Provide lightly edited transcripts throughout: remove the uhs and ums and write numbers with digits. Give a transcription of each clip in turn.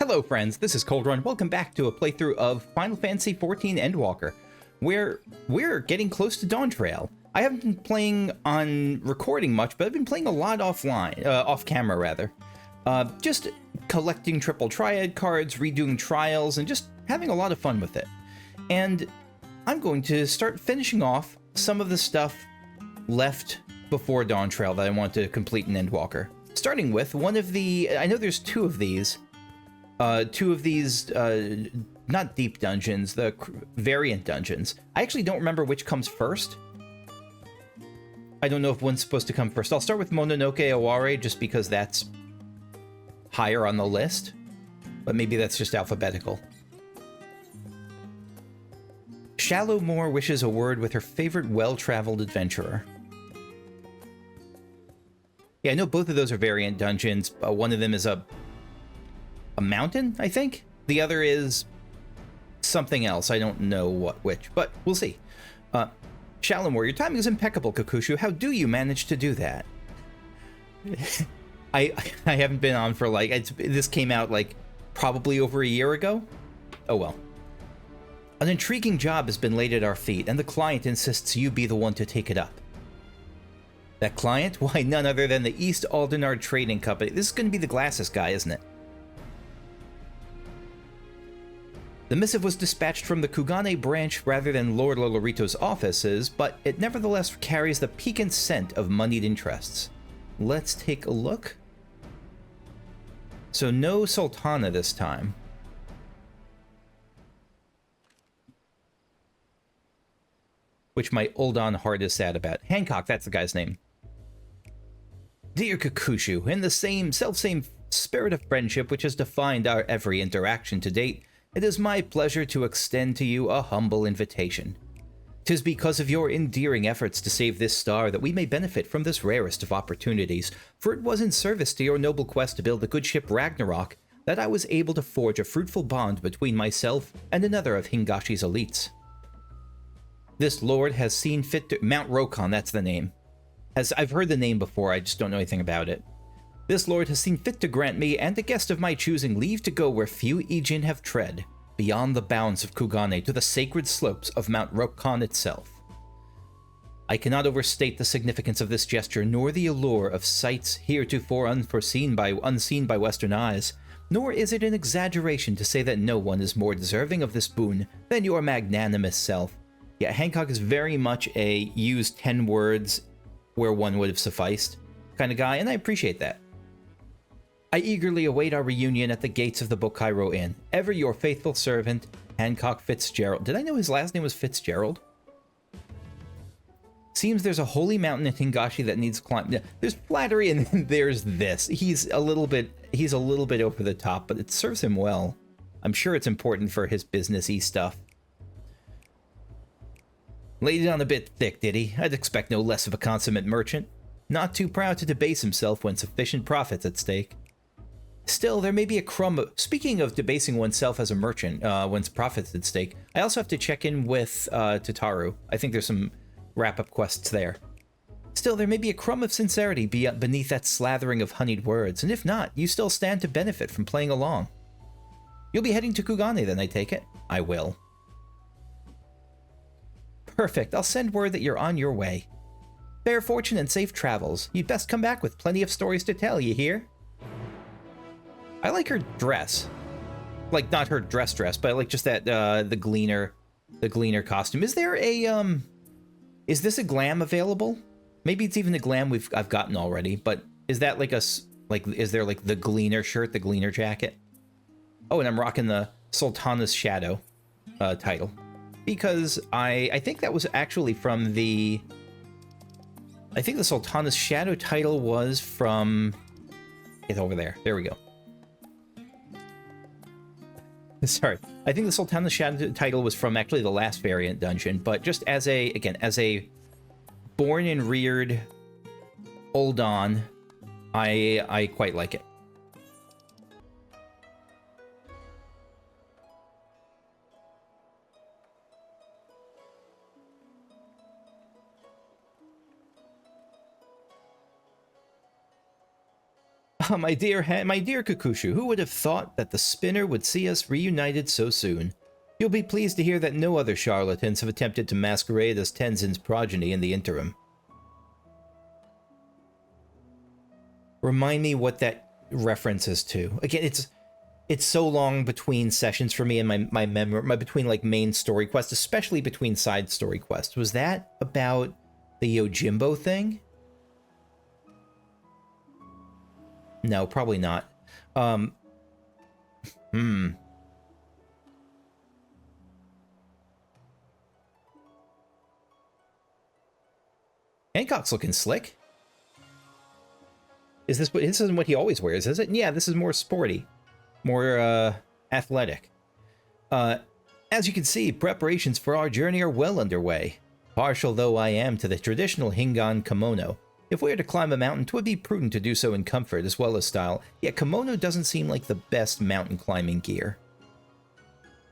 Hello friends, this is Cold Run. Welcome back to a playthrough of Final Fantasy XIV Endwalker, where we're getting close to Dawn Trail. I haven't been playing on recording much, but I've been playing a lot offline, off camera rather. Just collecting triple triad cards, redoing trials, and just having a lot of fun with it. And I'm going to start finishing off some of the stuff left before Dawn Trail that I want to complete in Endwalker. Starting with one of the, I know there's two of these, not deep dungeons, the variant dungeons. I actually don't remember which comes first. I don't know if one's supposed to come first. I'll start with Mononoke Aware just because that's higher on the list, but maybe that's just alphabetical. Shallowmore wishes a word with her favorite well-traveled adventurer. Yeah, I know both of those are variant dungeons. One of them is a mountain, I think. The other is something else. I don't know which, but we'll see. Shallowmore, your timing is impeccable, Kakushu. How do you manage to do that? I haven't been on for this came out probably over a year ago. Oh well. An intriguing job has been laid at our feet, and the client insists you be the one to take it up. That client? Why, none other than the East Aldenard Trading Company. This is going to be the glasses guy, isn't it? The missive was dispatched from the Kugane branch rather than Lord Lolorito's offices, but it nevertheless carries the piquant scent of moneyed interests. Let's take a look. So no Sultana this time. Which my Uldon heart is sad about. Hancock, that's the guy's name. Dear Kakushu, in the self-same spirit of friendship which has defined our every interaction to date, it is my pleasure to extend to you a humble invitation. 'Tis because of your endearing efforts to save this star that we may benefit from this rarest of opportunities, for it was in service to your noble quest to build the good ship Ragnarok that I was able to forge a fruitful bond between myself and another of Hingashi's elites. This lord has seen fit to— Mount Rokkon, that's the name. I've heard the name before, I just don't know anything about it. This lord has seen fit to grant me, and a guest of my choosing, leave to go where few Ijin have tread, beyond the bounds of Kugane to the sacred slopes of Mount Rokkon itself. I cannot overstate the significance of this gesture, nor the allure of sights heretofore unseen by Western eyes, nor is it an exaggeration to say that no one is more deserving of this boon than your magnanimous self. Yeah, Hancock is very much a use 10 words where one would have sufficed kind of guy, and I appreciate that. I eagerly await our reunion at the gates of the Bokairo Inn. Ever your faithful servant, Hancock Fitzgerald. Did I know his last name was Fitzgerald? Seems there's a holy mountain in Hingashi that needs climbed. There's flattery and then there's this. He's a little bit over the top, but it serves him well. I'm sure it's important for his businessy stuff. Laid it on a bit thick, did he? I'd expect no less of a consummate merchant. Not too proud to debase himself when sufficient profit's at stake. Still, there may be a crumb of— Speaking of debasing oneself as a merchant, when profit's at stake, I also have to check in with Tataru. I think there's some wrap-up quests there. Still, there may be a crumb of sincerity beneath that slathering of honeyed words, and if not, you still stand to benefit from playing along. You'll be heading to Kugane then, I take it? I will. Perfect, I'll send word that you're on your way. Fair fortune and safe travels. You'd best come back with plenty of stories to tell, you hear? I like her dress. Like, not her dress, but I like just that, the gleaner costume. Is there a, is this a glam available? Maybe it's even a glam I've gotten already, but is that is there like the gleaner shirt, the gleaner jacket? Oh, and I'm rocking the Sultana's Shadow, title. Because I think that was actually from the... I think the Sultana's Shadow title was from... It's over there. There we go. Sorry. I think the Sultana's Shadow title was from actually the last variant dungeon, but just as a born and reared Uldon, I quite like it. Ah, my dear Kakushu, who would have thought that the spinner would see us reunited so soon? You'll be pleased to hear that no other charlatans have attempted to masquerade as Tenzin's progeny in the interim. Remind me what that references to. Again, it's so long between sessions for me and my memory, between like main story quests, especially between side story quests. Was that about the Yojimbo thing? No, probably not. Hancock's looking slick. This isn't what he always wears, is it? Yeah, this is more sporty. More, athletic. As you can see, preparations for our journey are well underway. Partial though I am to the traditional Hingan kimono, if we are to climb a mountain, 'twould be prudent to do so in comfort as well as style, yet kimono doesn't seem like the best mountain climbing gear.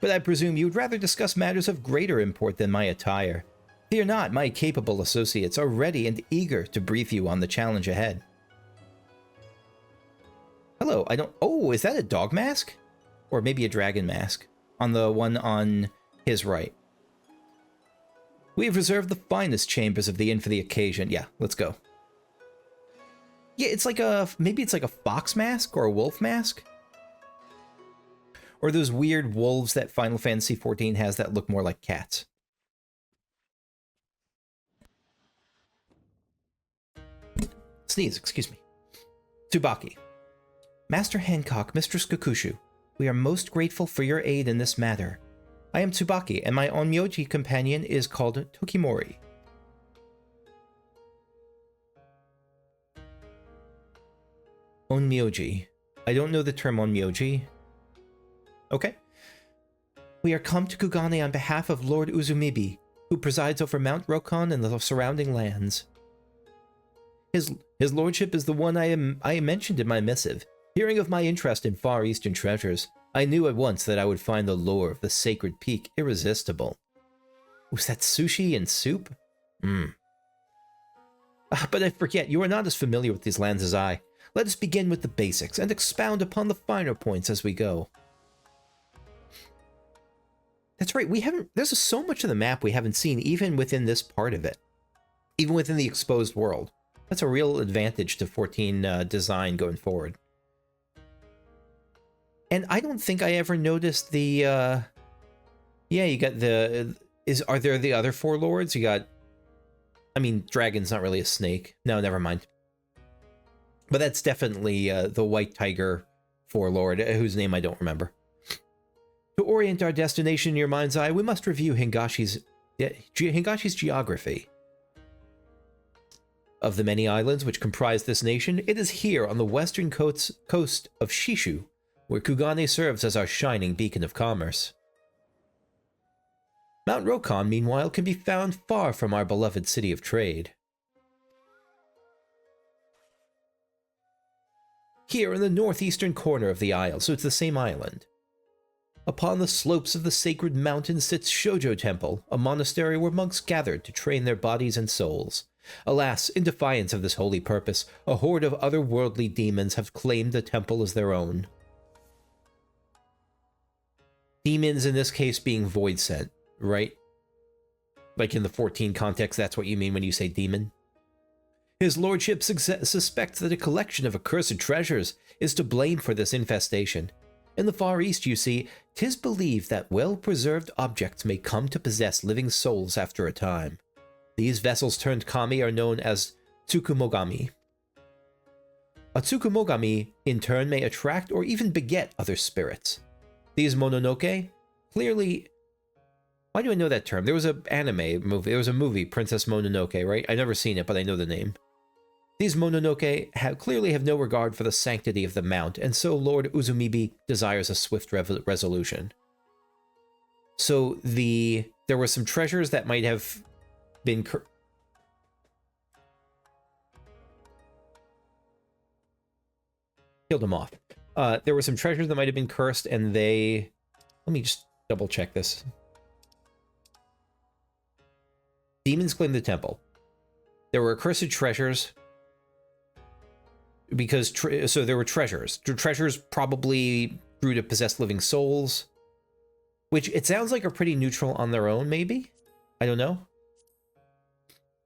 But I presume you would rather discuss matters of greater import than my attire. Fear not, my capable associates are ready and eager to brief you on the challenge ahead. Hello, oh, is that a dog mask? Or maybe a dragon mask? On the one on his right. We have reserved the finest chambers of the inn for the occasion. Yeah, let's go. Yeah, it's like maybe it's like a fox mask or a wolf mask? Or those weird wolves that Final Fantasy XIV has that look more like cats. Sneeze, excuse me. Tsubaki. Master Hancock, Mistress Kakushu, we are most grateful for your aid in this matter. I am Tsubaki, and my onmyoji companion is called Tokimori. Onmyoji. I don't know the term onmyoji. Okay. We are come to Kugane on behalf of Lord Uzumibi, who presides over Mount Rokkon and the surrounding lands. His lordship is the one I mentioned in my missive. Hearing of my interest in Far Eastern treasures, I knew at once that I would find the lure of the sacred peak irresistible. Was that sushi and soup? But I forget, you are not as familiar with these lands as I. Let us begin with the basics and expound upon the finer points as we go. That's right, there's so much of the map we haven't seen even within this part of it. Even within the exposed world. That's a real advantage to 14 design going forward. And I don't think I ever noticed the, yeah, you got are there the other four lords? You got, I mean, dragon's not really a snake. No, never mind. But that's definitely the white tiger forelord, whose name I don't remember. To orient our destination in your mind's eye, we must review Hingashi's geography. Of the many islands which comprise this nation, it is here on the western coast of Shishu, where Kugane serves as our shining beacon of commerce. Mount Rokkon, meanwhile, can be found far from our beloved city of trade. Here in the northeastern corner of the isle, so it's the same island. Upon the slopes of the sacred mountain sits Shoujo Temple, a monastery where monks gathered to train their bodies and souls. Alas, in defiance of this holy purpose, a horde of otherworldly demons have claimed the temple as their own. Demons in this case being void sent, right? Like in the 14 context, that's what you mean when you say demon? His lordship suspects that a collection of accursed treasures is to blame for this infestation. In the Far East, you see, 'tis believed that well-preserved objects may come to possess living souls after a time. These vessels turned kami are known as tsukumogami. A tsukumogami, in turn, may attract or even beget other spirits. These mononoke, clearly... Why do I know that term? There was an anime movie, there was a movie, Princess Mononoke, right? I've never seen it, but I know the name. These mononoke clearly have no regard for the sanctity of the mount, and so Lord Uzumibi desires a swift resolution. So there were some treasures that might have been... Killed them off. There were some treasures that might have been cursed, and they... Let me just double check this. Demons claimed the temple. There were accursed treasures. because so there were treasures. Treasures probably grew to possess living souls, which it sounds like are pretty neutral on their own, maybe? I don't know.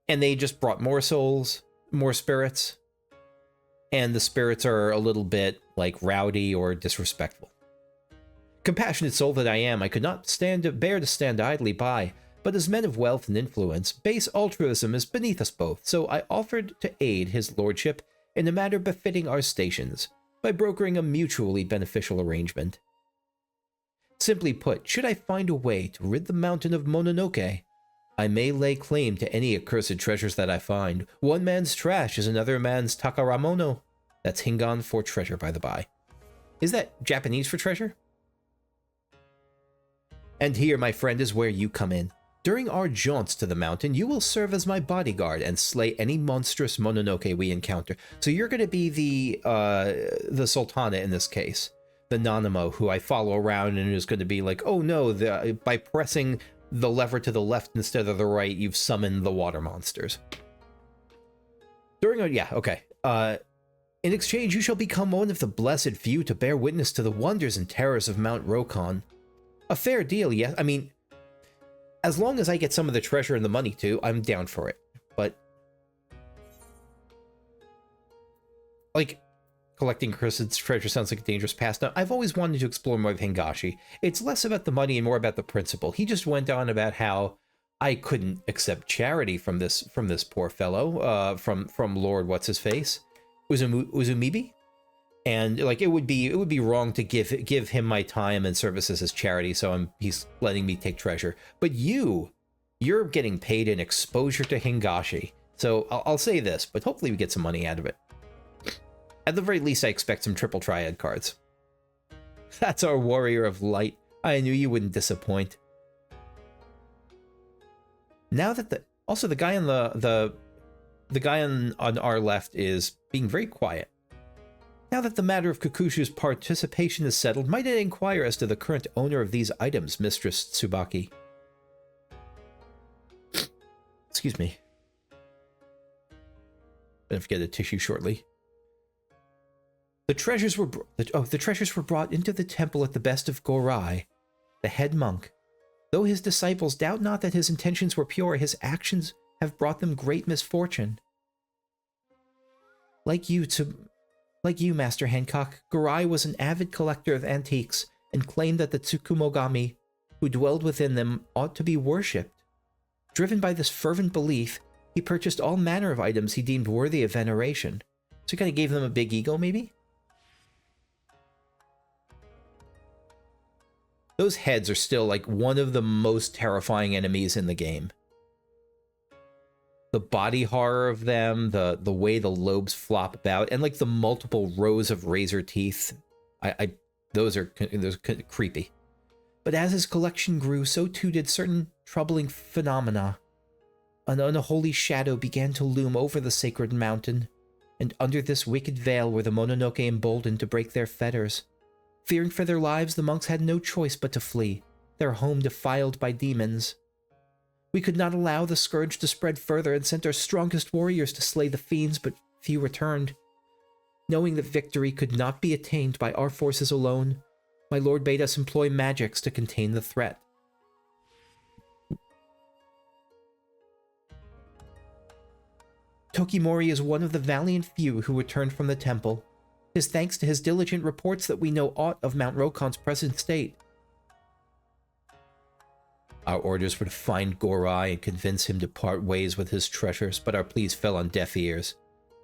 And they just brought more souls, more spirits, and the spirits are a little bit, like, rowdy or disrespectful. Compassionate soul that I am, I could not bear to stand idly by, but as men of wealth and influence, base altruism is beneath us both, so I offered to aid his lordship in a matter befitting our stations, by brokering a mutually beneficial arrangement. Simply put, should I find a way to rid the mountain of Mononoke, I may lay claim to any accursed treasures that I find. One man's trash is another man's takaramono. That's Hingan for treasure, by the by. Is that Japanese for treasure? And here, my friend, is where you come in. During our jaunts to the mountain, you will serve as my bodyguard and slay any monstrous Mononoke we encounter. So you're going to be the Sultana in this case, the Nanamo, who I follow around and is going to be like, oh no, by pressing the lever to the left instead of the right, you've summoned the water monsters. In exchange, you shall become one of the blessed few to bear witness to the wonders and terrors of Mount Rokkon. A fair deal, yes. I mean, as long as I get some of the treasure and the money too, I'm down for it. But, like, collecting cursed treasure sounds like a dangerous pastime. I've always wanted to explore more of Hingashi. It's less about the money and more about the principle. He just went on about how I couldn't accept charity from this poor fellow, from Lord What's-His-Face, Uzumibi. And like it would be wrong to give him my time and services as charity, so he's letting me take treasure. But you're getting paid in exposure to Hingashi. So I'll say this, but hopefully we get some money out of it. At the very least, I expect some triple triad cards. That's our warrior of light. I knew you wouldn't disappoint. Now that the guy on the guy on our left is being very quiet. Now that the matter of Kakushu's participation is settled, might I inquire as to the current owner of these items, Mistress Tsubaki? Excuse me. Gonna have to get a tissue shortly. The treasures were brought into the temple at the best of Gorai, the head monk. Though his disciples doubt not that his intentions were pure, his actions have brought them great misfortune. Like you, Master Hancock, Gorai was an avid collector of antiques and claimed that the Tsukumogami who dwelled within them ought to be worshipped. Driven by this fervent belief, he purchased all manner of items he deemed worthy of veneration. So he kind of gave them a big ego, maybe? Those heads are still like one of the most terrifying enemies in the game. The body horror of them, the way the lobes flop about, and like the multiple rows of razor teeth. Those are creepy. But as his collection grew, so too did certain troubling phenomena. An unholy shadow began to loom over the sacred mountain, and under this wicked veil were the Mononoke emboldened to break their fetters. Fearing for their lives, the monks had no choice but to flee, their home defiled by demons. We could not allow the scourge to spread further and sent our strongest warriors to slay the fiends, but few returned. Knowing that victory could not be attained by our forces alone, my lord bade us employ magics to contain the threat. Tokimori is one of the valiant few who returned from the temple. 'Tis thanks to his diligent reports that we know aught of Mount Rokkon's present state. Our orders were to find Gorai and convince him to part ways with his treasures, but our pleas fell on deaf ears.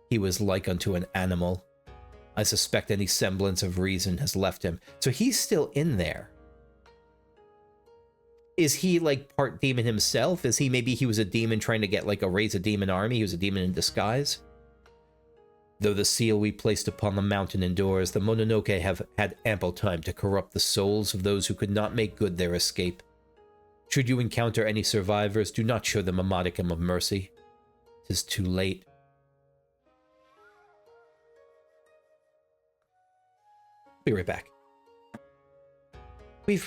He was like unto an animal. I suspect any semblance of reason has left him. So he's still in there. Is he like part demon himself? Is he maybe he was a demon trying to get like raise a demon army? He was a demon in disguise? Though the seal we placed upon the mountain endures, the Mononoke have had ample time to corrupt the souls of those who could not make good their escape. Should you encounter any survivors, do not show them a modicum of mercy. 'Tis too late. Be right back. We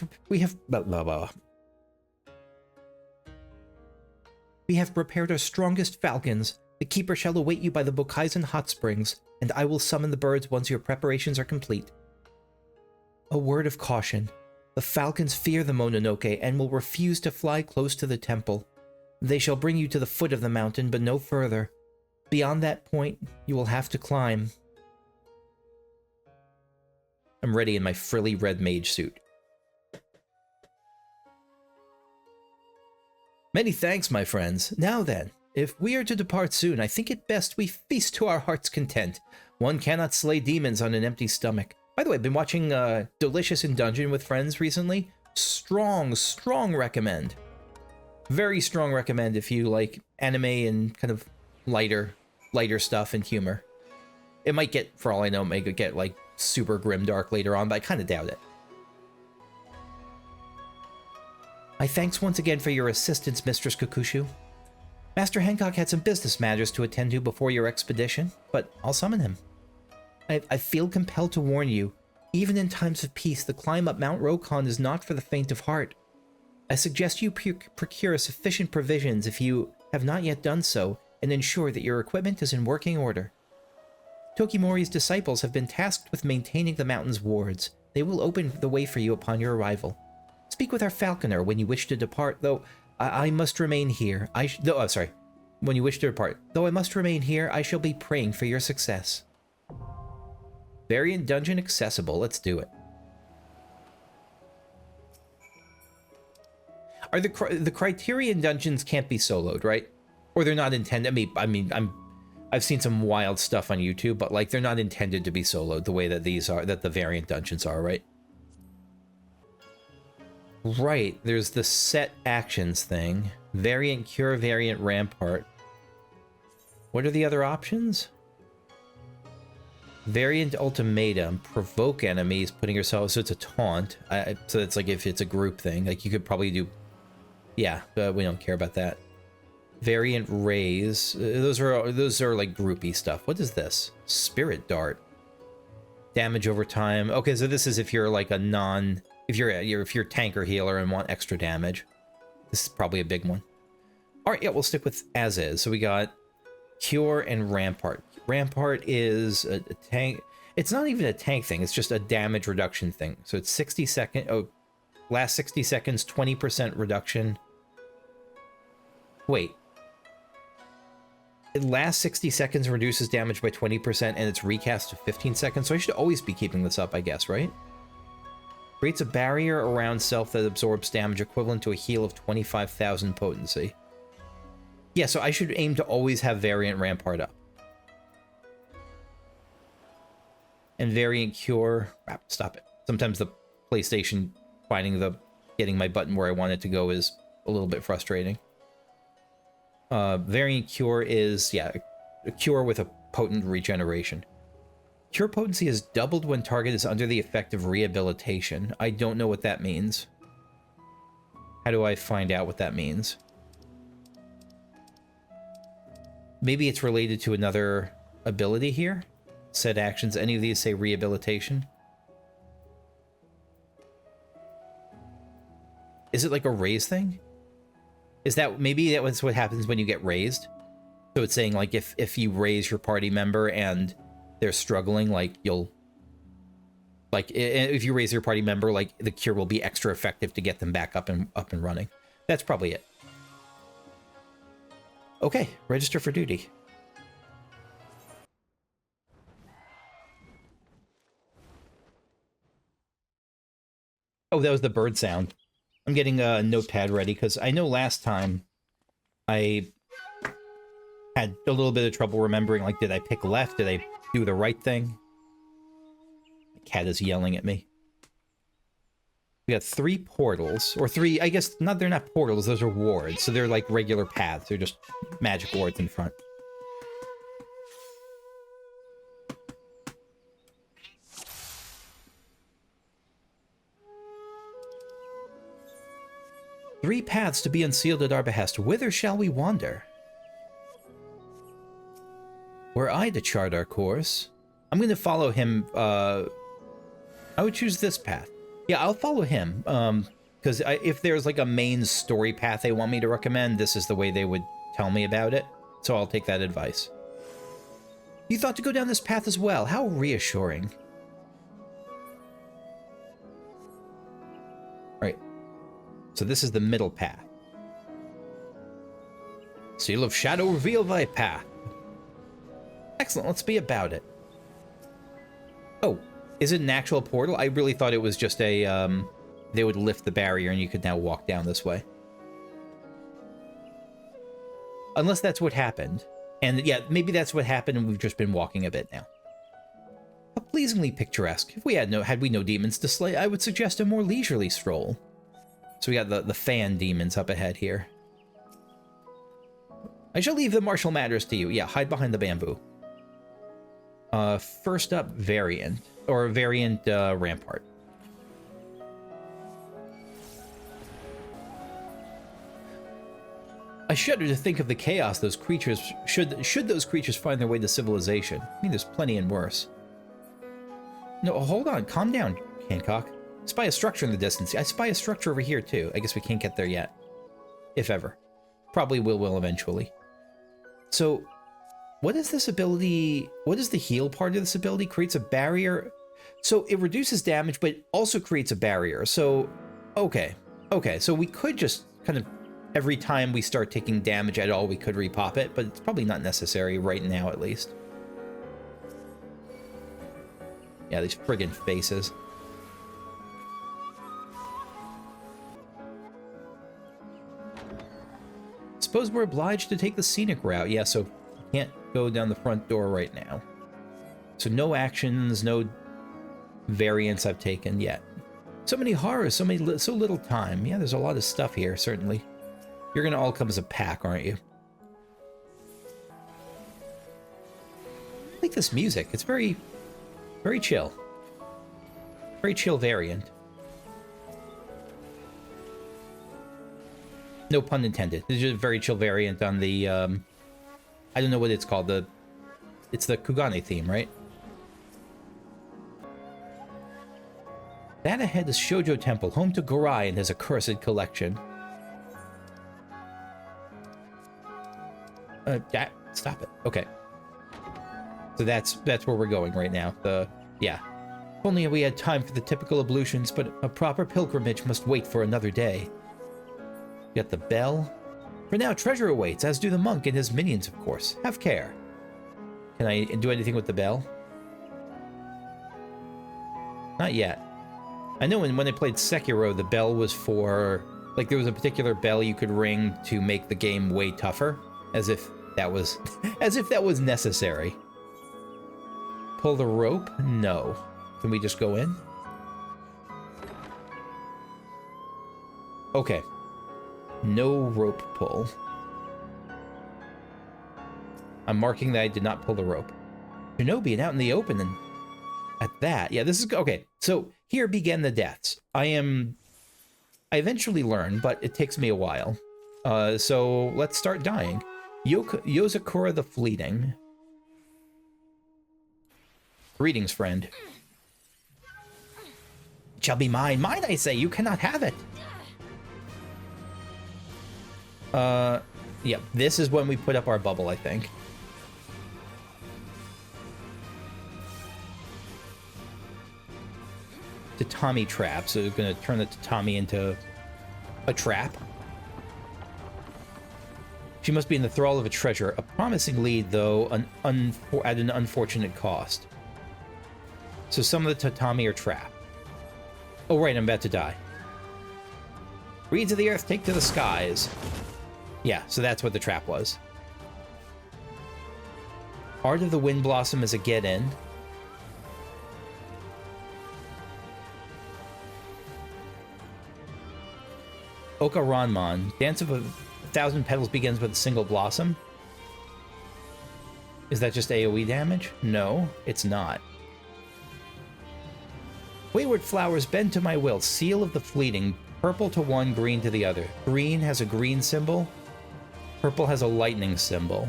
have prepared our strongest falcons. The keeper shall await you by the Bokaizen hot springs, and I will summon the birds once your preparations are complete. A word of caution. The falcons fear the Mononoke and will refuse to fly close to the temple. They shall bring you to the foot of the mountain, but no further. Beyond that point, you will have to climb. I'm ready in my frilly red mage suit. Many thanks, my friends. Now then, if we are to depart soon, I think it best we feast to our heart's content. One cannot slay demons on an empty stomach. By the way, I've been watching Delicious in Dungeon with friends recently. Strong recommend. Very strong recommend if you like anime and kind of lighter stuff and humor. It might get, for all I know, it might get like super grimdark later on, but I kind of doubt it. My thanks once again for your assistance, Mistress Kakushu. Master Hancock had some business matters to attend to before your expedition, but I'll summon him. I feel compelled to warn you, even in times of peace, the climb up Mount Rokkon is not for the faint of heart. I suggest you procure sufficient provisions if you have not yet done so, and ensure that your equipment is in working order. Tokimori's disciples have been tasked with maintaining the mountain's wards. They will open the way for you upon your arrival. Speak with our falconer when you wish to depart, though I must remain here. When you wish to depart. Though I must remain here, I shall be praying for your success. Variant dungeon accessible. Let's do it. Are the Criterion dungeons can't be soloed, right? Or they're not intended. I've seen some wild stuff on YouTube, but like they're not intended to be soloed the way that these are, that the variant dungeons are, right? Right. There's the set actions thing. Variant cure, variant rampart. What are the other options? Variant ultimatum, provoke enemies, putting yourself, so it's a taunt. So it's like if it's a group thing, like you could probably do, yeah, we don't care about that. Variant raise, those are like groupy stuff. What is this? Spirit dart. Damage over time. Okay, so this is if you're like a if you're tank or healer and want extra damage. This is probably a big one. All right, yeah, we'll stick with as is. So we got cure and rampart. Rampart is a tank. It's not even a tank thing. It's just a damage reduction thing. So it's 60 seconds. Oh, last 60 seconds, 20% reduction. Wait. It lasts 60 seconds and reduces damage by 20%, and it's recast to 15 seconds. So I should always be keeping this up, I guess, right? Creates a barrier around self that absorbs damage equivalent to a heal of 25,000 potency. Yeah, so I should aim to always have variant rampart up. And variant cure. Stop it. Sometimes the PlayStation getting my button where I want it to go is a little bit frustrating. Variant cure is, yeah, a cure with a potent regeneration. Cure potency is doubled when target is under the effect of rehabilitation. I don't know what that means. How do I find out what that means? Maybe it's related to another ability here. Set actions. Any of these say rehabilitation? Is it like a raise thing? Is that maybe that was what happens when you get raised? So it's saying like if you raise your party member and they're struggling, like you'll like if you raise your party member, like the cure will be extra effective to get them back up and running. That's probably it. Okay, register for duty. Oh, that was the bird sound. I'm getting a notepad ready because I know last time I had a little bit of trouble remembering, like, did I pick left? Did I do the right thing? The cat is yelling at me. We got 3 portals, or 3, I guess, they're not portals, those are wards, so they're like regular paths, they're just magic wards in front. Three paths to be unsealed at our behest. Whither shall we wander? Were I to chart our course, I'm going to follow him. I would choose this path. Yeah, I'll follow him. Because if there's like a main story path they want me to recommend, this is the way they would tell me about it. So I'll take that advice. You thought to go down this path as well. How reassuring. Right. So this is the middle path. Seal of Shadow, reveal thy path. Excellent, let's be about it. Oh, is it an actual portal? I really thought it was just a, they would lift the barrier and you could now walk down this way. Unless that's what happened. And yeah, maybe that's what happened and we've just been walking a bit now. How pleasingly picturesque. If we had we no demons to slay, I would suggest a more leisurely stroll. So we got the fan demons up ahead here. I shall leave the martial matters to you. Yeah, hide behind the bamboo. First up, variant. Or variant rampart. I shudder to think of the chaos those creatures should those creatures find their way to civilization. I mean, there's plenty and worse. No, hold on, calm down, Hancock. I spy a structure in the distance. I spy a structure over here too. I guess we can't get there yet, if ever. Probably will eventually. So, what is this ability? What is the heal part of this ability? Creates a barrier. So it reduces damage, but it also creates a barrier. So, okay, so we could just kind of. Every time we start taking damage at all, we could repop it, but it's probably not necessary right now, at least. Yeah, these friggin' faces. Suppose we're obliged to take the scenic route. Yeah, so can't go down the front door right now. So no actions, no variants I've taken yet. So many horrors, so little time. Yeah, there's a lot of stuff here, certainly. You're gonna all come as a pack, aren't you? I like this music. It's very chill. Very chill variant. No pun intended. It's just a very chill variant on the, I don't know what it's called. It's the Kugane theme, right? That ahead is Shoujo Temple, home to Gorai and his accursed collection. Stop it. Okay. So that's where we're going right now. Yeah. If only we had time for the typical ablutions, but a proper pilgrimage must wait for another day. Got the bell. For now, treasure awaits, as do the monk and his minions, of course. Have care. Can I do anything with the bell? Not yet. I know when I played Sekiro, the bell was for... Like, there was a particular bell you could ring to make the game way tougher. As if that was necessary. Pull the rope? No. Can we just go in? Okay. No rope pull. I'm marking that I did not pull the rope. Shinobi and out in the open and at that. Yeah, this is okay. So here began the deaths. I eventually learn, but it takes me a while. So let's start dying. Yozakura the Fleeting. Greetings, friend. It shall be mine. Mine, I say. You cannot have it. Yeah, this is when we put up our bubble, I think. Tatami trap. So we're going to turn the tatami into a trap. She must be in the thrall of a treasure. A promising lead, though, at an unfortunate cost. So some of the tatami are trapped. Oh, right, I'm about to die. Reeds of the earth, take to the skies. Yeah, so that's what the trap was. Art of the Wind Blossom is a get-in. Oka Ranman. Dance of a Thousand Petals begins with a single blossom. Is that just AoE damage? No, it's not. Wayward flowers bend to my will. Seal of the Fleeting. Purple to one, green to the other. Green has a green symbol. Purple has a lightning symbol.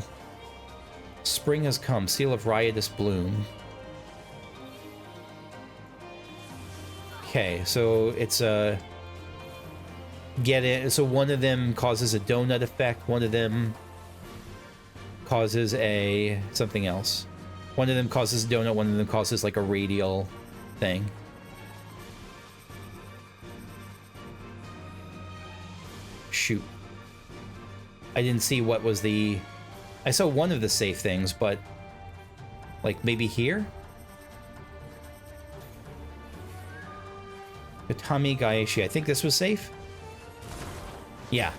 Spring has come. Seal of riotous bloom. Okay, so it's a... Get it. So one of them causes a donut effect. One of them causes a something else. One of them causes a donut, one of them causes like a radial thing. Shoot. I didn't see what was the... I saw one of the safe things, but... Like, maybe here? Itami Gaeshi. I think this was safe? Yeah.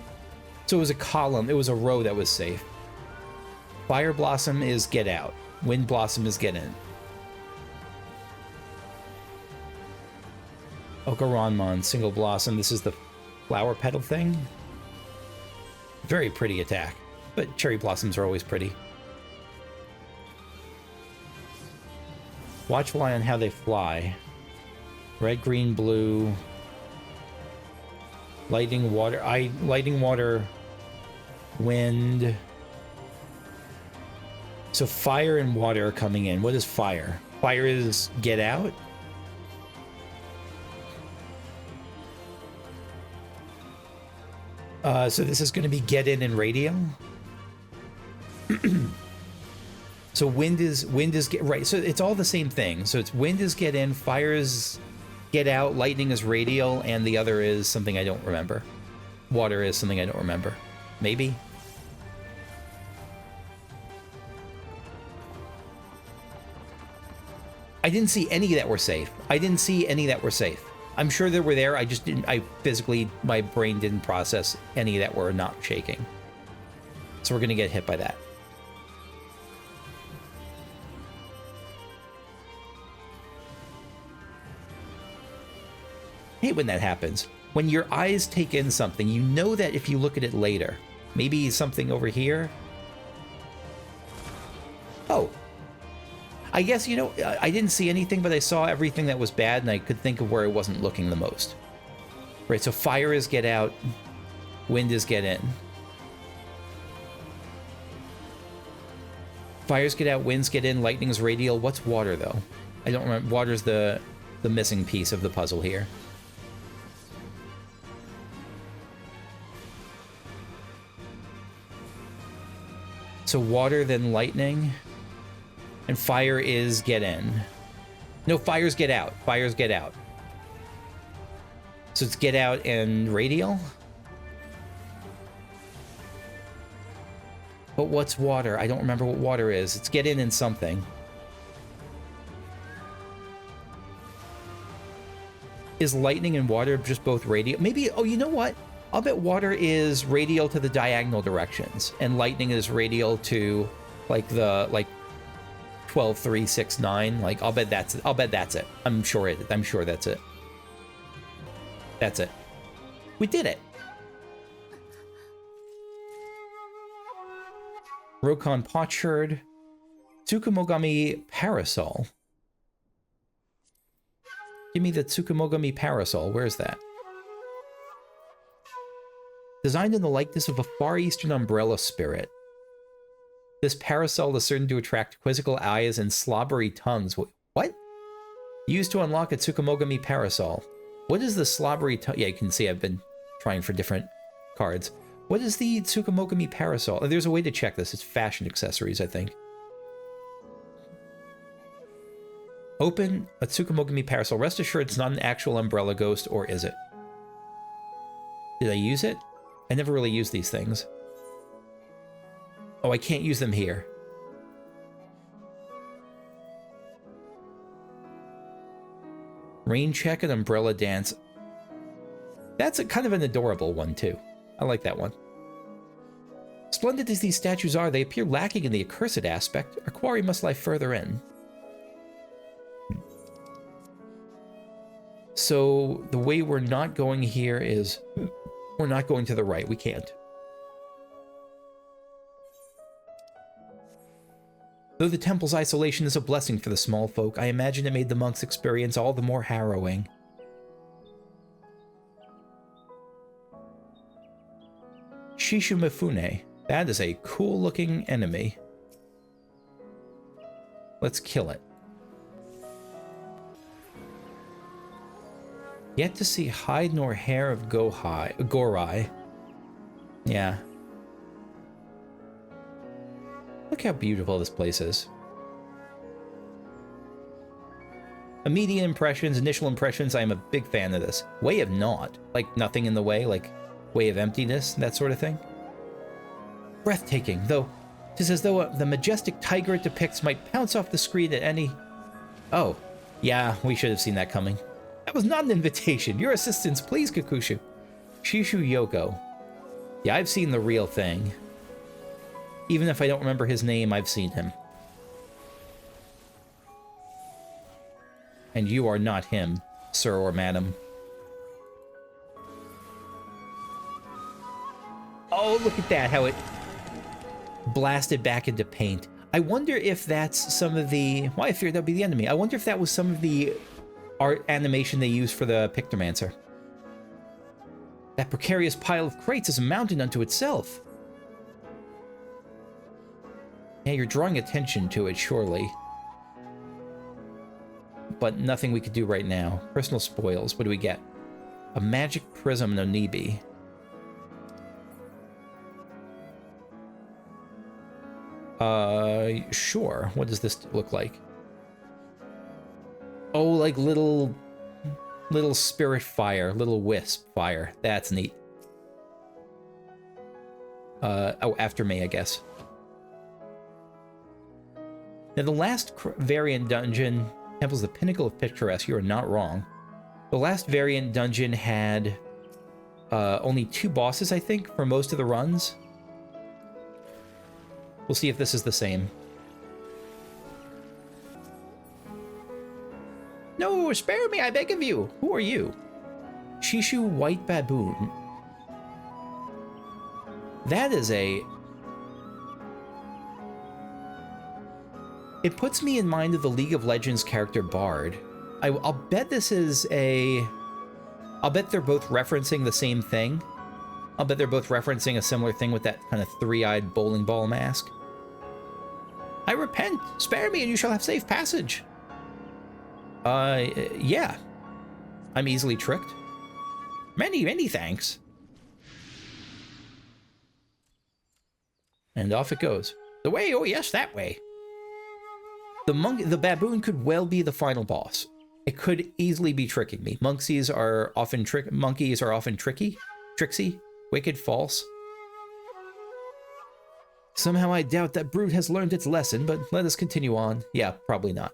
So it was a column. It was a row that was safe. Fire Blossom is get out. Wind Blossom is get in. Okaranmon, Single Blossom. This is the flower petal thing. Very pretty attack. But cherry blossoms are always pretty. Watchful eye on how they fly. Red, green, blue. Lightning, water. Lightning, water, wind. So fire and water are coming in. What is fire? Fire is get out. So this is going to be get in and radial. So wind is get right. So it's all the same thing. So it's wind is get in, fire is get out, lightning is radial, and the other is something I don't remember. Water is something I don't remember. Maybe. I didn't see any that were safe. I didn't see any that were safe. I'm sure they were there. I just didn't. I physically, my brain didn't process any that were not shaking. So we're gonna get hit by that. I hate when that happens. When your eyes take in something, you know that if you look at it later, maybe something over here. Oh. I guess, you know, I didn't see anything, but I saw everything that was bad, and I could think of where I wasn't looking the most. Right, so fire is get out, wind is get in. Fires get out, winds get in, lightning's radial. What's water, though? I don't remember. Water's the missing piece of the puzzle here. So water, then lightning. And fire is get in. No, fire's get out. Fire's get out. So it's get out and radial. But what's water? I don't remember what water is. It's get in and something. Is lightning and water just both radial? Maybe, oh, you know what? I'll bet water is radial to the diagonal directions, and lightning is radial to like the 12, 3, 6, 9. Like, I'll bet that's it. I'm sure that's it. That's it. We did it. Rokkon Potsherd. Tsukumogami Parasol. Give me the Tsukumogami Parasol. Where's that? Designed in the likeness of a Far Eastern umbrella spirit. This parasol is certain to attract quizzical eyes and slobbery tongues. What? Used to unlock a Tsukumogami Parasol. What is the slobbery tongue? Yeah, you can see I've been trying for different cards. What is the Tsukumogami Parasol? There's a way to check this. It's fashion accessories, I think. Open a Tsukumogami Parasol. Rest assured it's not an actual umbrella ghost, or is it? Did I use it? I never really use these things. Oh, I can't use them here. Rain check and umbrella dance. That's a kind of an adorable one, too. I like that one. Splendid as these statues are, they appear lacking in the accursed aspect. Our quarry must lie further in. So the way we're not going here is we're not going to the right. We can't. Though the temple's isolation is a blessing for the small folk, I imagine it made the monks' experience all the more harrowing. Shishumifune. That is a cool-looking enemy. Let's kill it. Yet to see hide nor hair of Gorai. Yeah. Look how beautiful this place is. Immediate impressions, initial impressions, I am a big fan of this. Way of Naught. Like nothing in the way, like way of emptiness, that sort of thing. Breathtaking, though. It is as though the majestic tiger it depicts might pounce off the screen at any... Oh, yeah, we should have seen that coming. That was not an invitation. Your assistance, please, Kakushu. Shishu Yoko. Yeah, I've seen the real thing. Even if I don't remember his name, I've seen him. And you are not him, sir or madam. Oh, look at that, how it blasted back into paint. I wonder if that's some of the... Well, I feared that would be the enemy. I wonder if that was some of the art animation they used for the Pictomancer. That precarious pile of crates is a mountain unto itself. Yeah, you're drawing attention to it, surely. But nothing we could do right now. Personal spoils. What do we get? A magic prism no Onibi. Sure. What does this look like? Oh, like little spirit fire, little wisp fire. That's neat. Oh, after me, I guess. Now, the last variant dungeon, Temple's the pinnacle of picturesque. You are not wrong. The last variant dungeon had only 2 bosses, I think, for most of the runs. We'll see if this is the same. No, spare me, I beg of you. Who are you? Shishu White Baboon. That is a... It puts me in mind of the League of Legends character Bard. I'll bet this is a... I'll bet they're both referencing the same thing. I'll bet they're both referencing a similar thing with that kind of 3-eyed bowling ball mask. I repent. Spare me and you shall have safe passage. Yeah. I'm easily tricked. Many, many thanks. And off it goes. The way? Oh yes, that way. The baboon could well be the final boss. It could easily be tricking me. Monkeys are often tricky, tricksy, wicked, false. Somehow I doubt that brute has learned its lesson, but let us continue on. Yeah, probably not.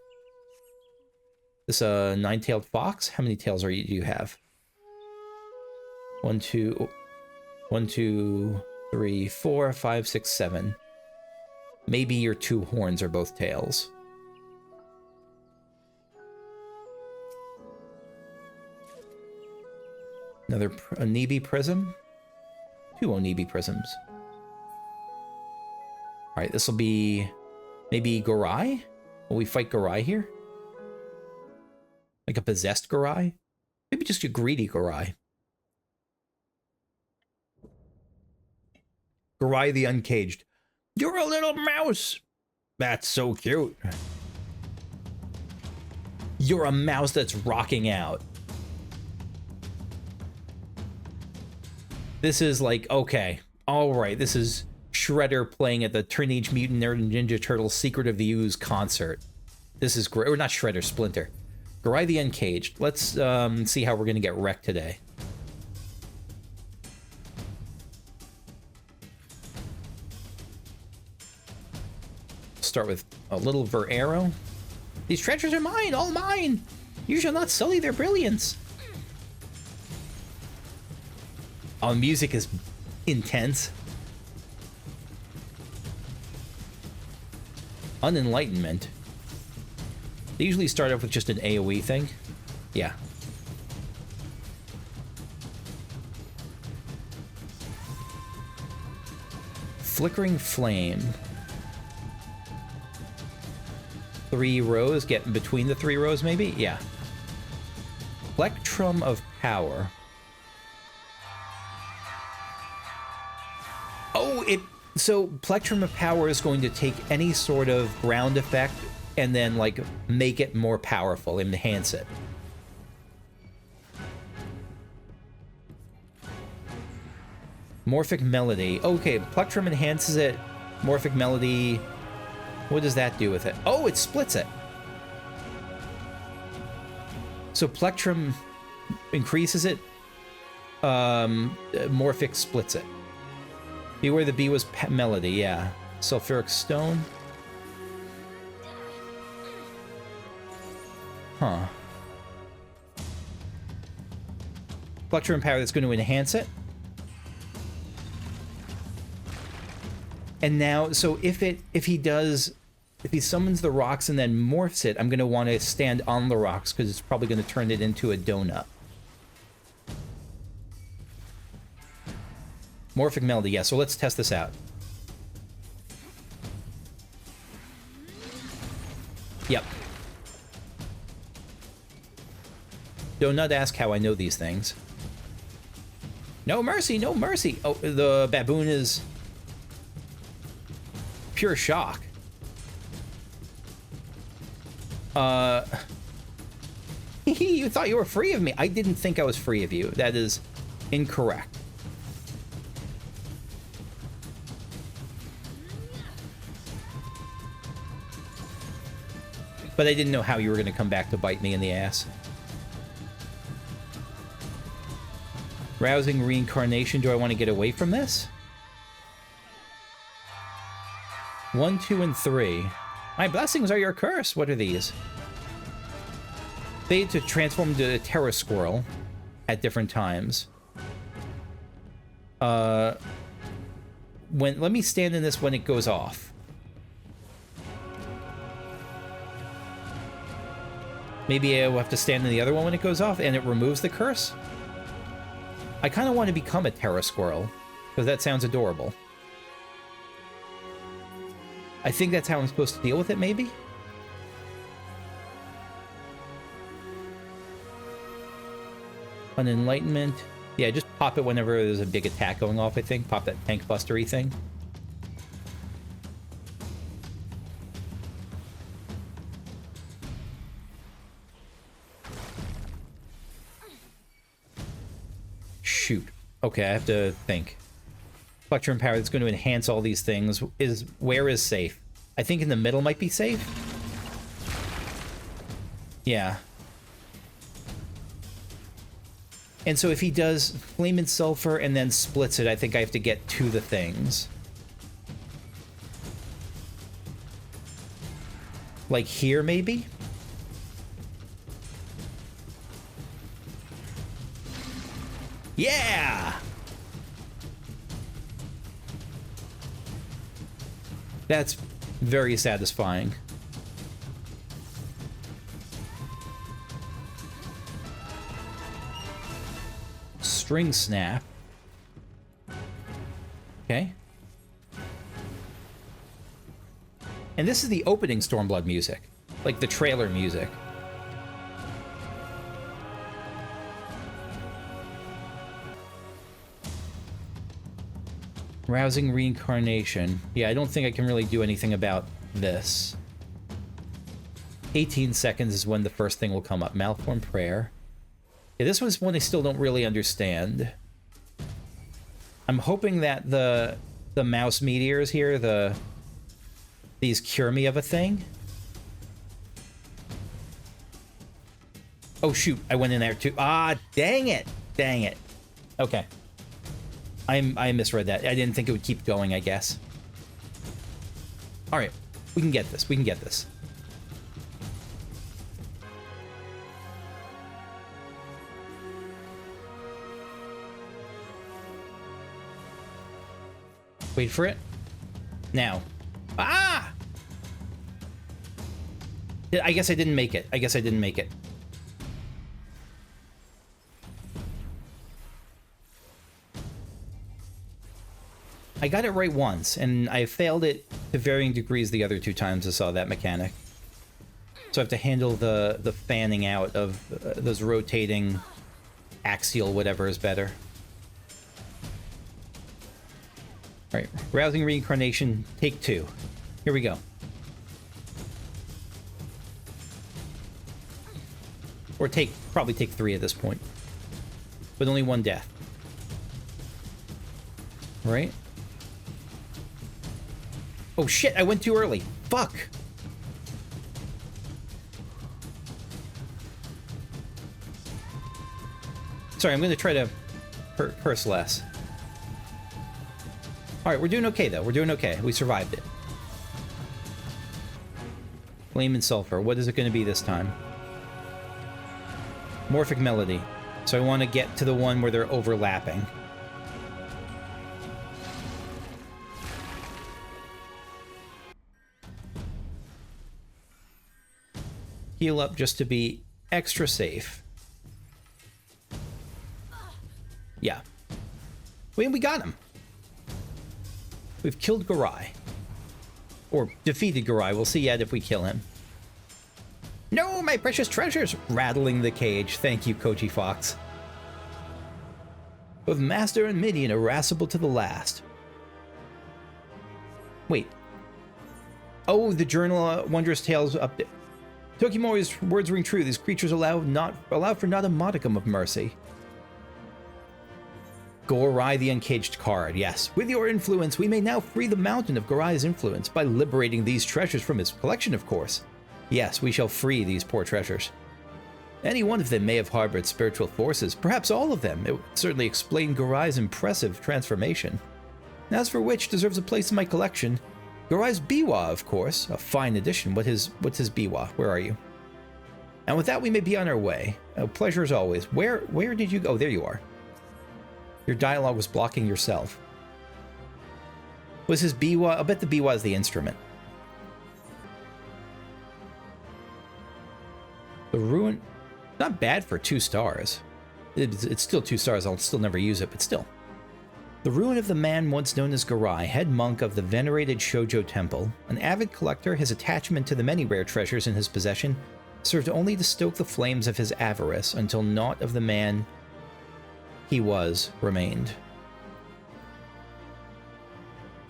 This 9-tailed fox? How many tails do you have? 1, 2, 3, 4, 5, 6, 7. Maybe your 2 horns are both tails. Another Onibi prism. 2 Onibi prisms. Alright, this will be maybe Gorai? Will we fight Gorai here? Like a possessed Gorai? Maybe just a greedy Gorai. Gorai the Uncaged. You're a little mouse! That's so cute. You're a mouse that's rocking out. This is like, okay, alright, this is Shredder playing at the Teenage Mutant Ninja Turtles Secret of the Ooze concert. This is great. Or not Shredder, Splinter. Gorai the Uncaged. Let's see how we're going to get wrecked today. Start with a little Ver arrow. These treasures are mine, all mine. You shall not sully their brilliance. Oh, music is intense. Unenlightenment. They usually start off with just an AoE thing. Yeah. Flickering flame. 3 rows, get in between the 3 rows maybe? Yeah. Plectrum of power. Oh, so Plectrum of Power is going to take any sort of ground effect and then, like, make it more powerful, enhance it. Morphic Melody. Okay, Plectrum enhances it. Morphic Melody. What does that do with it? Oh, it splits it. So Plectrum increases it. Morphic splits it. Beware the bee was melody, yeah. Sulfuric stone. Huh. Plectrum power that's going to enhance it. And now, so if he summons the rocks and then morphs it, I'm going to want to stand on the rocks because it's probably going to turn it into a donut. Morphic melody, yeah, so let's test this out. Yep. Do not ask how I know these things. No mercy, no mercy! Oh, the baboon is... pure shock. You thought you were free of me. I didn't think I was free of you. That is incorrect. But I didn't know how you were going to come back to bite me in the ass. Rousing reincarnation. Do I want to get away from this? 1, 2, and 3. My blessings are your curse. What are these? They to transform into a terror squirrel at different times. Let me stand in this when it goes off. Maybe I will have to stand in the other one when it goes off and it removes the curse? I kind of want to become a terror squirrel because that sounds adorable. I think that's how I'm supposed to deal with it, maybe? An enlightenment. Yeah, just pop it whenever there's a big attack going off, I think. Pop that tank bustery thing. Shoot. Okay, I have to think. Plectrum power that's going to enhance all these things. Where is safe? I think in the middle might be safe. Yeah. And so if he does Flame and Sulfur and then splits it, I think I have to get to the things. Like here, maybe? Yeah! That's very satisfying. String snap. Okay. And this is the opening Stormblood music. Like the trailer music. Rousing reincarnation. Yeah, I don't think I can really do anything about this. 18 seconds is when the first thing will come up. Malformed prayer. Yeah, this one's one I still don't really understand. I'm hoping that the mouse meteors here, these cure me of a thing. Oh shoot, I went in there too. Ah, dang it. Dang it. Okay. I misread that. I didn't think it would keep going, I guess. Alright. We can get this. We can get this. Wait for it. Now. Ah! I guess I didn't make it. I guess I didn't make it. I got it right once, and I failed it to varying degrees the other 2 times I saw that mechanic. So I have to handle the fanning out of those rotating axial whatever is better. Alright, rousing reincarnation, take 2. Here we go. Or probably take 3 at this point. But only 1 death. Right? Oh shit, I went too early. Fuck. Sorry, I'm going to try to curse less. Alright, we're doing okay, though. We're doing okay. We survived it. Flame and sulfur. What is it going to be this time? Morphic melody. So I want to get to the one where they're overlapping. Heal up just to be extra safe. Yeah. We got him. We've killed Gorai. Or defeated Gorai. We'll see yet if we kill him. No, my precious treasures! Rattling the cage. Thank you, Koji Fox. Both Master and Minion irascible to the last. Wait. Oh, the journal Wondrous Tales update. Tokimori's words ring true. These creatures allow for not a modicum of mercy. Gorai the Uncaged card. Yes. With your influence, we may now free the mountain of Gorai's influence by liberating these treasures from his collection, of course. Yes, we shall free these poor treasures. Any one of them may have harbored spiritual forces, perhaps all of them. It would certainly explain Gorai's impressive transformation. As for which deserves a place in my collection, Gorai's biwa, of course. A fine addition. What's his biwa? Where are you? And with that, we may be on our way. Pleasure as always. Where did you go? Oh, there you are. Your dialogue was blocking yourself. Was his biwa? I'll bet the biwa is the instrument. The ruin, not bad for 2 stars. It's still 2 stars. I'll still never use it, but still. The ruin of the man once known as Gorai, head monk of the venerated Shoujo Temple, an avid collector, his attachment to the many rare treasures in his possession served only to stoke the flames of his avarice until naught of the man he was remained.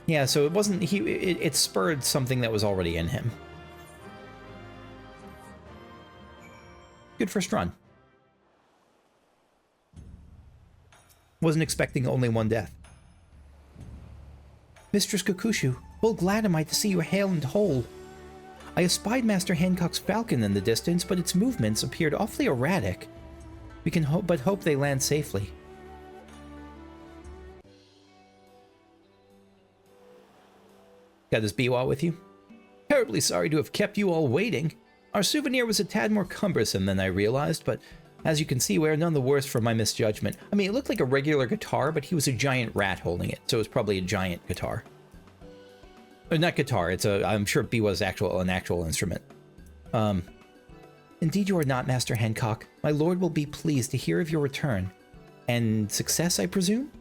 Yeah, so it wasn't it spurred something that was already in him. Good first run. Wasn't expecting only 1 death. Mistress Kokushu, full glad am I to see you hale and whole. I espied Master Hancock's falcon in the distance, but its movements appeared awfully erratic. We can hope they land safely. Got this biwa with you? Terribly sorry to have kept you all waiting. Our souvenir was a tad more cumbersome than I realized, but as you can see, we are none the worse for my misjudgment. I mean, it looked like a regular guitar, but he was a giant rat holding it, so it was probably a giant guitar. Or not guitar, I'm sure biwa is an actual instrument. Indeed you are not, Master Hancock. My lord will be pleased to hear of your return. And success, I presume?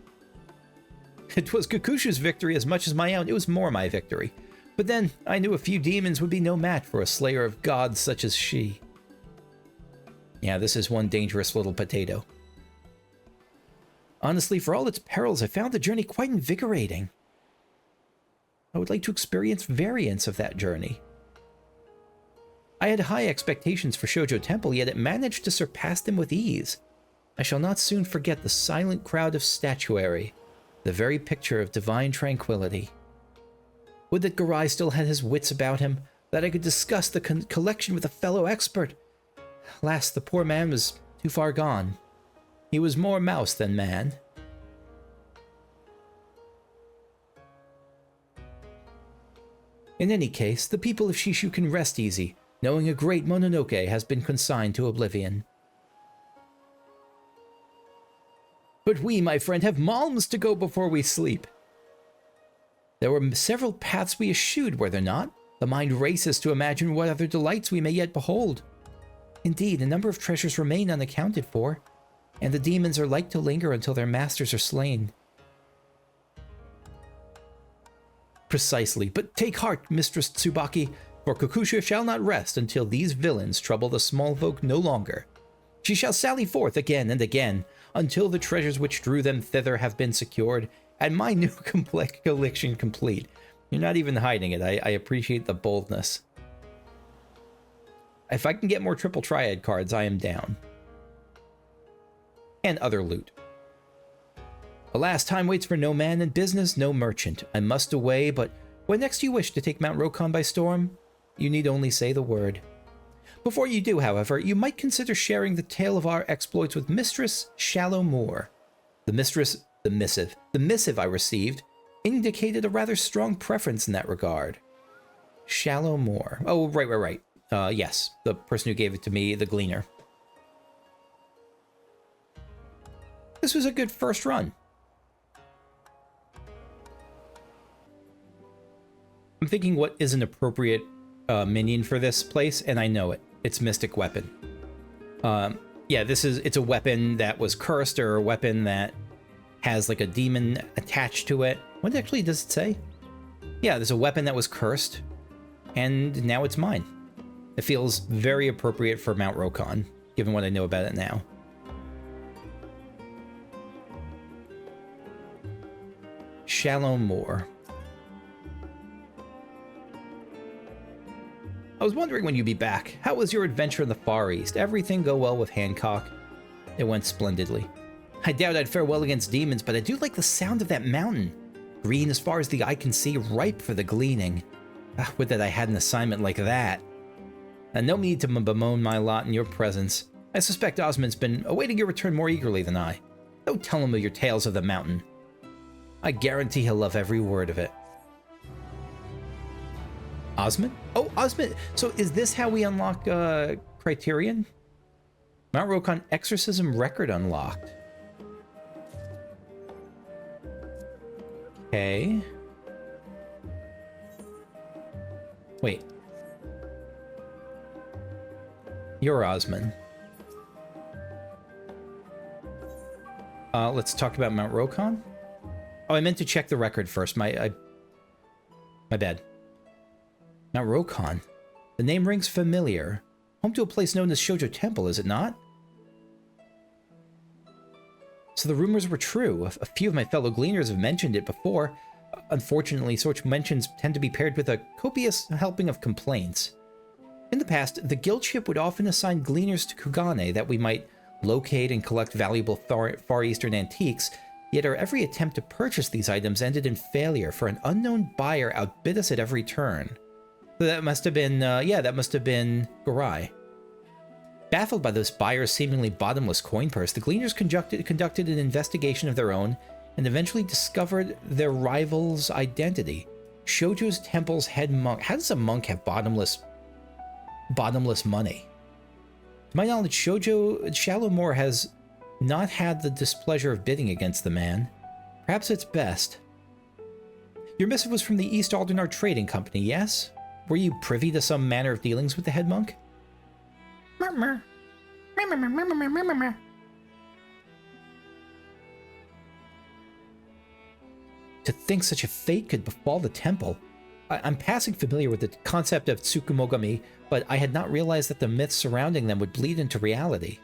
It was Kokushu's victory as much as my own. It was more my victory. But then, I knew a few demons would be no match for a slayer of gods such as she. Yeah, this is one dangerous little potato. Honestly, for all its perils, I found the journey quite invigorating. I would like to experience variants of that journey. I had high expectations for Shoujo Temple, yet it managed to surpass them with ease. I shall not soon forget the silent crowd of statuary, the very picture of divine tranquility. Would that Gorai still had his wits about him, that I could discuss the collection with a fellow expert. Alas, the poor man was too far gone. He was more mouse than man. In any case, the people of Shishu can rest easy, knowing a great Mononoke has been consigned to oblivion. But we, my friend, have malms to go before we sleep. There were several paths we eschewed, were there not? The mind races to imagine what other delights we may yet behold. Indeed, a number of treasures remain unaccounted for, and the demons are like to linger until their masters are slain. Precisely, but take heart, Mistress Tsubaki, for Kokushu shall not rest until these villains trouble the small folk no longer. She shall sally forth again and again, until the treasures which drew them thither have been secured, and my new collection complete. You're not even hiding it. I appreciate the boldness. If I can get more triple triad cards, I am down. And other loot. Alas, time waits for no man, and business no merchant. I must away, but when next you wish to take Mount Rokkon by storm, you need only say the word. Before you do, however, you might consider sharing the tale of our exploits with Mistress Shallow Moor. The missive I received indicated a rather strong preference in that regard. Shallow Moor. Oh, right. Yes, the person who gave it to me, the Gleaner. This was a good first run. I'm thinking what is an appropriate minion for this place, and I know it. It's Mystic Weapon. Yeah, it's a weapon that was cursed, or a weapon that has like a demon attached to it. What actually does it say? Yeah, there's a weapon that was cursed, and now it's mine. It feels very appropriate for Mount Rokkon, given what I know about it now. Shallow Moor. I was wondering when you'd be back. How was your adventure in the Far East? Everything go well with Hancock? It went splendidly. I doubt I'd fare well against demons, but I do like the sound of that mountain. Green as far as the eye can see, ripe for the gleaning. Would that I had an assignment like that. And no need to bemoan my lot in your presence. I suspect Osmond's been awaiting your return more eagerly than I. Don't tell him of your tales of the mountain. I guarantee he'll love every word of it. Osmond? Oh, Osmond! So is this how we unlock Criterion? Mount Rokkon Exorcism Record unlocked. Okay. Wait. You're Osmond. Let's talk about Mount Rokkon. Oh, I meant to check the record first. My bad. Mount Rokkon. The name rings familiar. Home to a place known as Shoujo Temple, is it not? So the rumors were true. A few of my fellow gleaners have mentioned it before. Unfortunately, such mentions tend to be paired with a copious helping of complaints. In the past, the guild ship would often assign gleaners to Kugane that we might locate and collect valuable Far Eastern antiques, yet our every attempt to purchase these items ended in failure, for an unknown buyer outbid us at every turn. So that must have been, that must have been Gorai. Baffled by this buyer's seemingly bottomless coin purse, the gleaners conducted an investigation of their own and eventually discovered their rival's identity. Shoujo's temple's head monk. How does a monk have bottomless money? To my knowledge, Shallow Moor has not had the displeasure of bidding against the man. Perhaps it's best. Your missive was from the East Aldernar Trading Company, yes? Were you privy to some manner of dealings with the head monk? To think such a fate could befall the temple. I'm passing familiar with the concept of Tsukumogami, but I had not realized that the myths surrounding them would bleed into reality.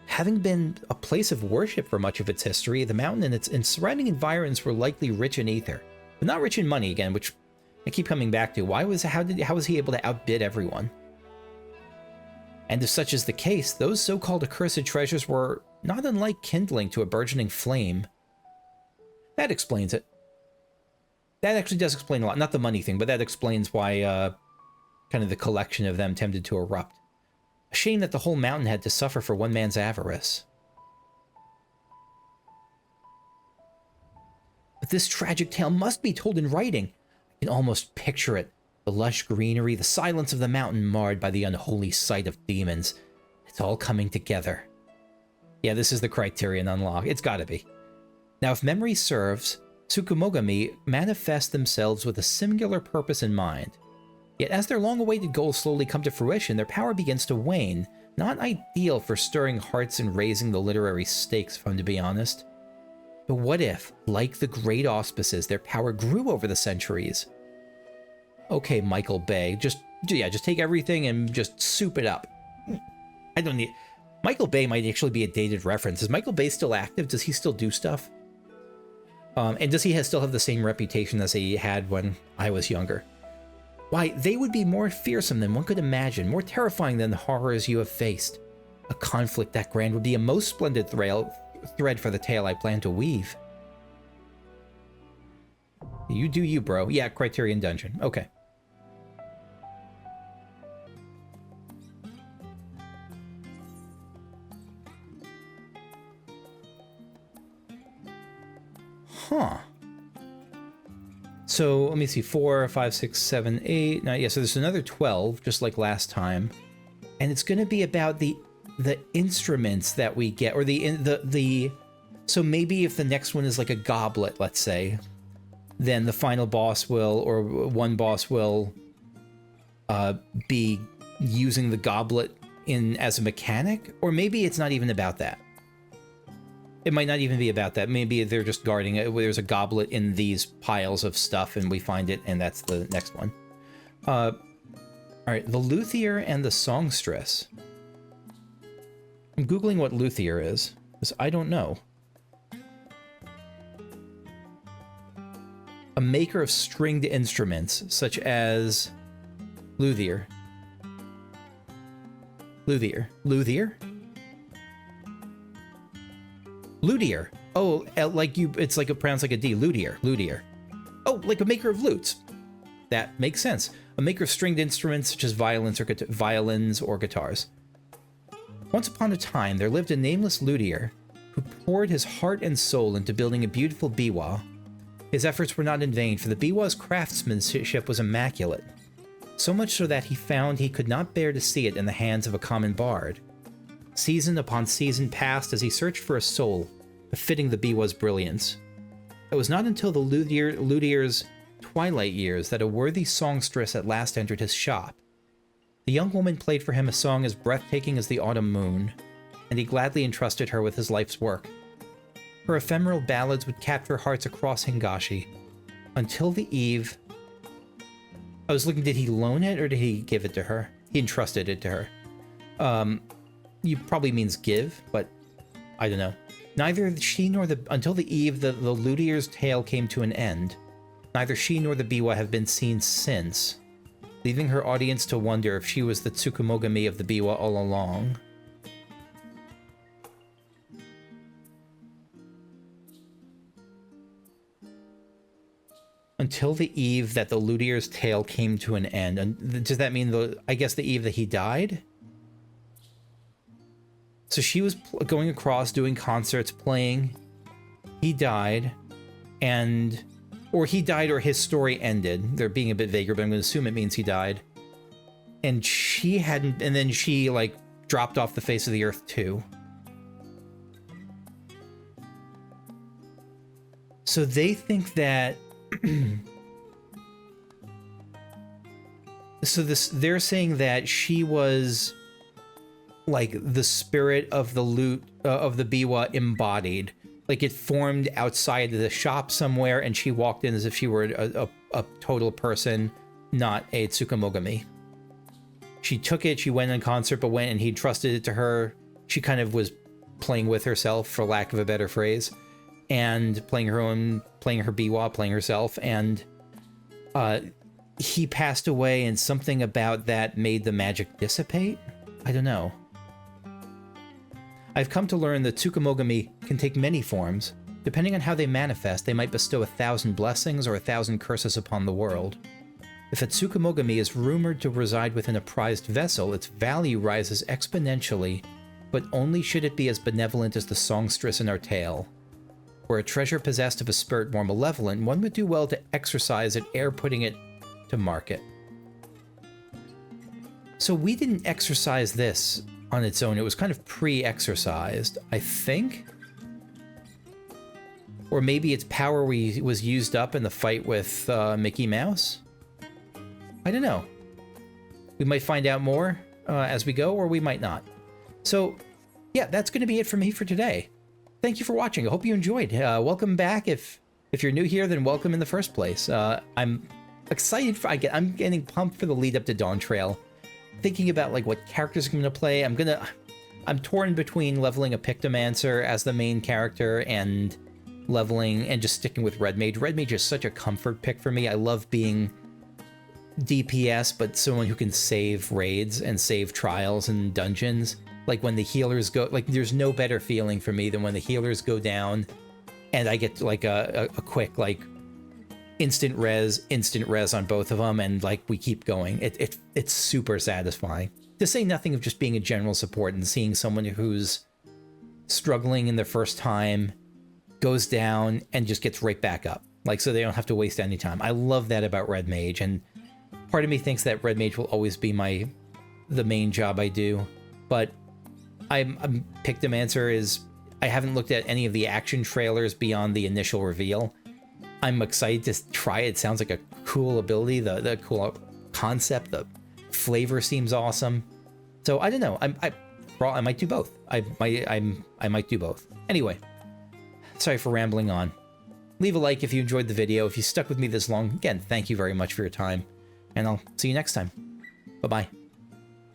Having been a place of worship for much of its history, the mountain and its surrounding environs were likely rich in ether, but not rich in money again, which I keep coming back to. How was he able to outbid everyone? And if such is the case, those so-called accursed treasures were not unlike kindling to a burgeoning flame. That explains it. That actually does explain a lot. Not the money thing, but that explains why kind of the collection of them tended to erupt. A shame that the whole mountain had to suffer for one man's avarice. But this tragic tale must be told in writing. I can almost picture it. The lush greenery, the silence of the mountain marred by the unholy sight of demons. It's all coming together. Yeah, this is the Criterion unlock. It's gotta be. Now, if memory serves, Tsukumogami manifest themselves with a singular purpose in mind. Yet as their long-awaited goals slowly come to fruition, their power begins to wane. Not ideal for stirring hearts and raising the literary stakes, if I'm to be honest. But what if, like the great auspices, their power grew over the centuries? Okay, Michael Bay, just take everything and just soup it up. I don't need... Michael Bay might actually be a dated reference. Is Michael Bay still active? Does he still do stuff? And does he still have the same reputation as he had when I was younger? Why, they would be more fearsome than one could imagine, more terrifying than the horrors you have faced. A conflict that grand would be a most splendid thread for the tale I plan to weave. You do you, bro. Yeah, Criterion Dungeon. Okay. Huh. So let me see, 4, 5, 6, 7, 8, 9. Yeah, so there's another 12, just like last time. And it's going to be about the instruments that we get, or the so maybe if the next one is like a goblet, let's say, then the final boss will, or one boss will be using the goblet as a mechanic, or maybe it's not even about that. It might not even be about that. Maybe they're just guarding it. There's a goblet in these piles of stuff, and we find it, and that's the next one. All right, the luthier and the songstress. I'm Googling what luthier is, because I don't know. A maker of stringed instruments, such as luthier. Luthier. Luthier? Luthier. Oh, like you, it's like it pronounced like a D. Luthier. Luthier. Oh, like a maker of lutes. That makes sense. A maker of stringed instruments such as violins or guitars. Once upon a time, there lived a nameless luthier who poured his heart and soul into building a beautiful biwa. His efforts were not in vain, for the biwa's craftsmanship was immaculate. So much so that he found he could not bear to see it in the hands of a common bard. Season upon season passed as he searched for a soul befitting the biwa's brilliance. It was not until the luthier's twilight years that a worthy songstress at last entered his shop. The young woman played for him a song as breathtaking as the autumn moon, and he gladly entrusted her with his life's work. Her ephemeral ballads would capture hearts across Hingashi, until the eve... I was looking, did he loan it or did he give it to her? He entrusted it to her. You probably means give, but I don't know. Neither she nor until the eve the luthier's tale came to an end. Neither she nor the biwa have been seen since, leaving her audience to wonder if she was the Tsukumogami of the biwa all along. Until the eve that the luthier's tale came to an end. And does that mean I guess the eve that he died? So she was going across, doing concerts, playing. He died, or he died or his story ended. They're being a bit vaguer, but I'm going to assume it means he died. And she hadn't, and then she, like, dropped off the face of the earth, too. So they think that... they're saying that she was... like the spirit of the of the biwa embodied, like it formed outside the shop somewhere, and she walked in as if she were a total person, not a Tsukumogami. She took it, she went on concert, but went and he trusted it to her. She kind of was playing with herself, for lack of a better phrase, and playing her biwa, playing herself, and he passed away, and something about that made the magic dissipate. I don't know. I've come to learn that Tsukumogami can take many forms. Depending on how they manifest, they might bestow 1,000 blessings or 1,000 curses upon the world. If a Tsukumogami is rumored to reside within a prized vessel, its value rises exponentially, but only should it be as benevolent as the songstress in our tale. Were a treasure possessed of a spirit more malevolent, one would do well to exorcise it ere putting it to market. So we didn't exercise this on its own. It was kind of pre-exercised, I think. Or maybe its power was used up in the fight with Mickey Mouse. I don't know. We might find out more as we go, or we might not. So, yeah, that's going to be it for me for today. Thank you for watching. I hope you enjoyed. Welcome back. If you're new here, then welcome in the first place. I'm excited. I'm getting pumped for the lead up to Dawn Trail. Thinking about like what characters I'm going to play. I'm torn between leveling a Pictomancer as the main character and leveling and just sticking with Red Mage. Red Mage is such a comfort pick for me. I love being DPS, but someone who can save raids and save trials and dungeons. Like when the healers go, like there's no better feeling for me than when the healers go down and I get like a quick like instant res on both of them, and like we keep going. It's super satisfying. To say nothing of just being a general support and seeing someone who's struggling in their first time goes down and just gets right back up. Like, so they don't have to waste any time. I love that about Red Mage, and part of me thinks that Red Mage will always be the main job I do, but I'm Pictum answer is I haven't looked at any of the action trailers beyond the initial reveal. I'm excited to try it. It sounds like a cool ability, the cool concept, the flavor seems awesome. So I don't know. I might do both. I might do both. Anyway, sorry for rambling on. Leave a like if you enjoyed the video. If you stuck with me this long, again, thank you very much for your time, and I'll see you next time. Bye-bye.